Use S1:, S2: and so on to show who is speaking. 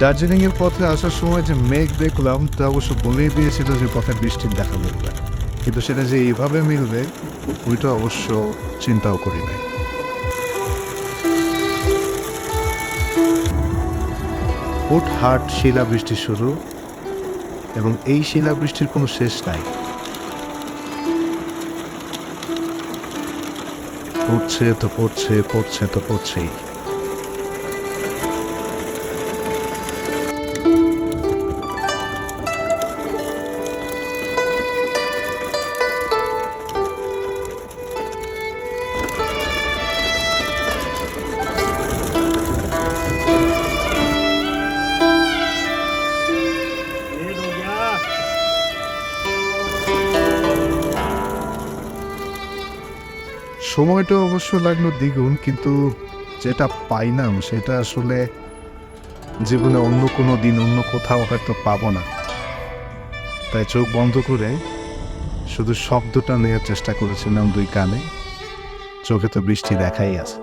S1: দার্জিলিংয়ের পথে আসার সময় যে মেঘ দেখলাম তা অবশ্য বলেই দিয়েছিল যে পথে বৃষ্টির দেখা মিলবে, কিন্তু সেটা যে এইভাবে মিলবে ওইটা অবশ্য চিন্তাও করি নাই। হুটহাট শিলাবৃষ্টি শুরু, এবং এই শিলাবৃষ্টির কোনো শেষ নাই। পড়ছে তো পড়ছে, পড়ছে তো পড়ছেই। সময়টা অবশ্য লাগলো দ্বিগুণ, কিন্তু যেটা পাইলাম সেটা আসলে জীবনে অন্য কোনো দিন অন্য কোথাও হয়তো পাবো না। তাই চোখ বন্ধ করে শুধু শব্দটা নেওয়ার চেষ্টা করেছিলাম দুই কানে। চোখে তো বৃষ্টি দেখাই আছে।